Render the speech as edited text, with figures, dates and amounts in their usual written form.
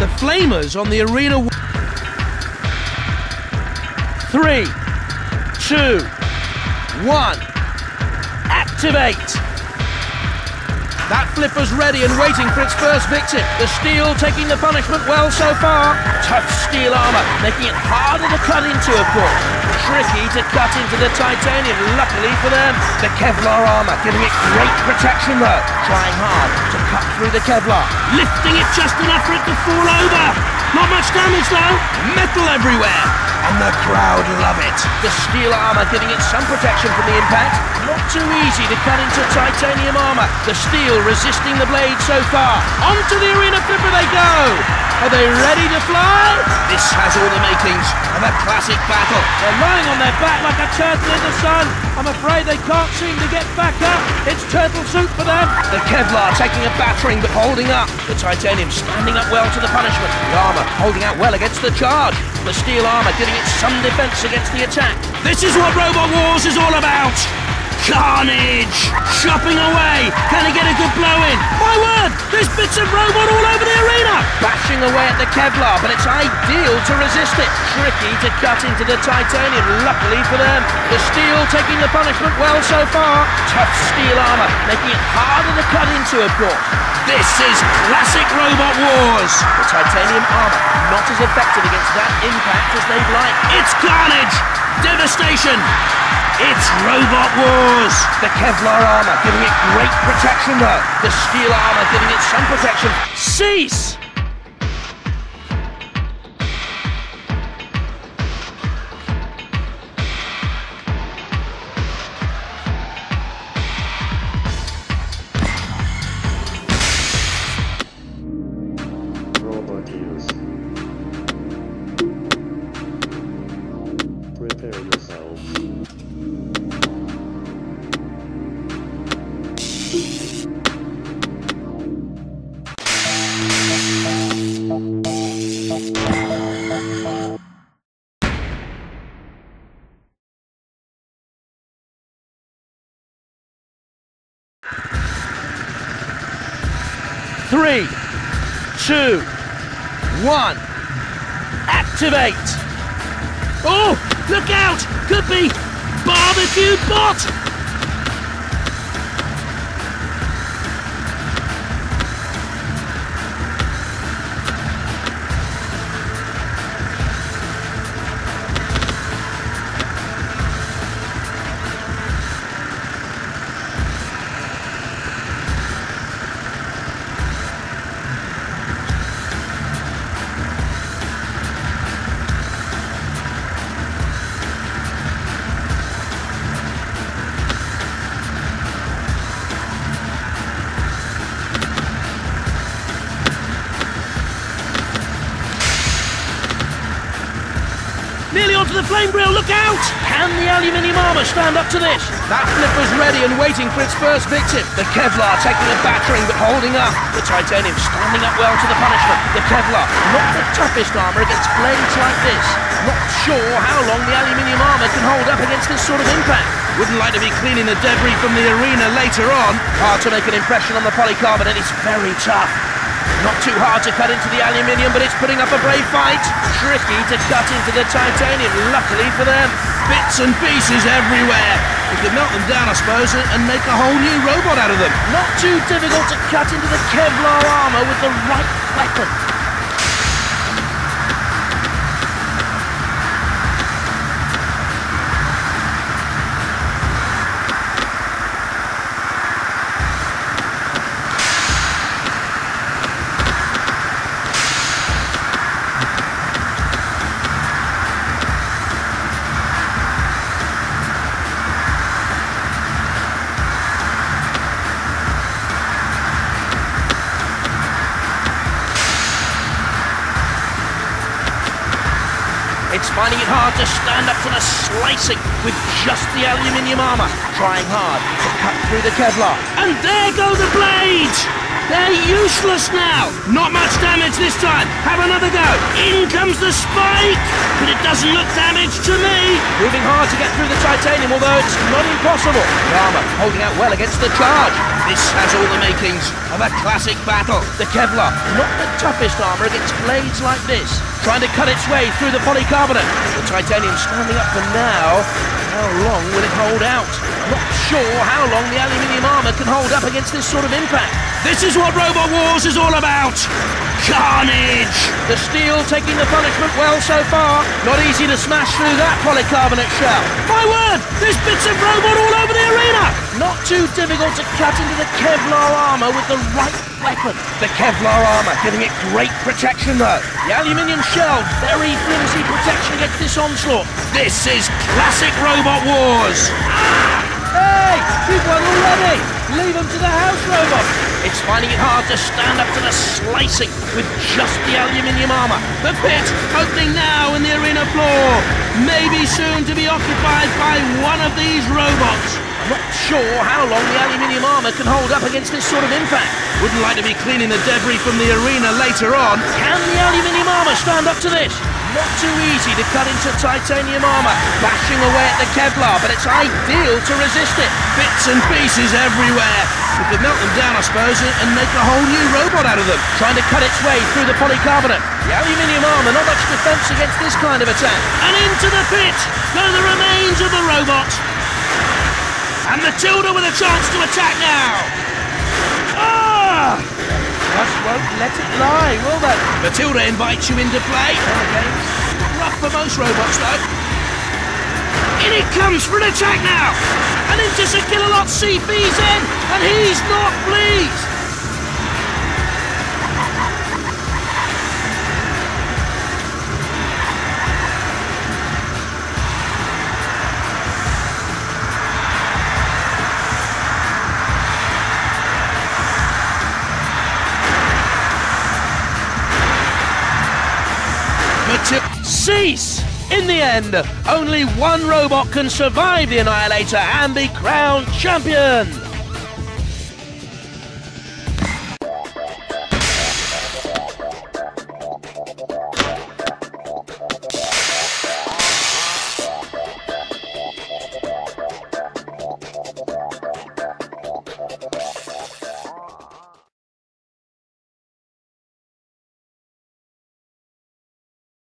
The flamers on the arena. 3, 2, 1. Activate! That flipper's ready and waiting for its first victim. The steel taking the punishment well so far. Tough steel armour, making it harder to cut into, of course. Tricky to cut into the titanium, luckily for them. The Kevlar armour giving it great protection though. Trying hard to cut through the Kevlar. Lifting it just enough for it to fall over. Not much damage though. Metal everywhere. And the crowd love it. The steel armour giving it some protection from the impact. Not too easy to cut into titanium armour. The steel resisting the blade so far. Onto the arena flipper they go. Are they ready to fly? This has all the makings of a classic battle. They're lying on their back like a turtle in the sun. I'm afraid they can't seem to get back up. It's turtle soup for them. The Kevlar taking a battering but holding up. The titanium standing up well to the punishment. The armour holding out well against the charge. The steel armour giving it some defence against the attack. This is what Robot Wars is all about. Carnage! Chopping away! Can he get a good blow in? My word! There's bits of robot all over the arena! Bashing away at the Kevlar, but it's ideal to resist it. Tricky to cut into the titanium, luckily for them. The steel taking the punishment well so far. Tough steel armour, making it harder to cut into, of course. This is classic Robot Wars! The titanium armour not as effective against that impact as they'd like. It's carnage! Devastation! It's Robot Wars! The Kevlar armour giving it great protection though. The steel armour giving it some protection. Cease! Robot use. Prepare yourselves. Three, 2, 1. Activate! Oh, look out! Could be barbecue bot! Nearly onto the flame grill, look out! Can the aluminium armour stand up to this? That flipper's ready and waiting for its first victim. The Kevlar taking a battering but holding up. The titanium standing up well to the punishment. The Kevlar, not the toughest armour against blades like this. Not sure how long the aluminium armour can hold up against this sort of impact. Wouldn't like to be cleaning the debris from the arena later on. Hard to make an impression on the polycarbonate, it's very tough. Not too hard to cut into the aluminium, but it's putting up a brave fight. Tricky to cut into the titanium, luckily for them. Bits and pieces everywhere. We could melt them down, I suppose, and make a whole new robot out of them. Not too difficult to cut into the Kevlar armour with the right weapon. It's finding it hard to stand up to the slicing with just the aluminium armour. Trying hard to cut through the Kevlar. And there go the blades! They're useless now. Not much damage this time. Have another go. In comes the spike, but it doesn't look damaged to me. Proving hard to get through the titanium, although it's not impossible. The armour holding out well against the charge. This has all the makings of a classic battle. The Kevlar, not the toughest armour against blades like this. Trying to cut its way through the polycarbonate. The titanium standing up for now. How long will it hold out? Not sure how long the aluminium armour can hold up against this sort of impact. This is what Robot Wars is all about. Carnage! The steel taking the punishment well so far. Not easy to smash through that polycarbonate shell. My word! There's bits of robot all over the arena! Not too difficult to cut into the Kevlar armour with the right weapon. The Kevlar armour giving it great protection though. The aluminium shell, very flimsy protection against this onslaught. This is classic Robot Wars! Hey! You've won already! Leave them to the house robot! It's finding it hard to stand up to the slicing with just the aluminium armour. The pit opening now in the arena floor. Maybe soon to be occupied by one of these robots. I'm not sure how long the aluminium armour can hold up against this sort of impact. Wouldn't like to be cleaning the debris from the arena later on. Can the aluminium armour stand up to this? Not too easy to cut into titanium armour, bashing away at the Kevlar, but it's ideal to resist it. Bits and pieces everywhere. We could melt them down, I suppose, and make a whole new robot out of them. Trying to cut its way through the polycarbonate. The aluminium armour, not much defence against this kind of attack. And into the pit go the remains of the robot. And Matilda with a chance to attack now. Ah! Just won't let it lie, will they? Matilda invites you into play. Rough for most robots, though. In it comes for an attack now. And into Sir Killalot CPZ, and he's not pleased. Cease! In the end, only one robot can survive the Annihilator and be crowned champion!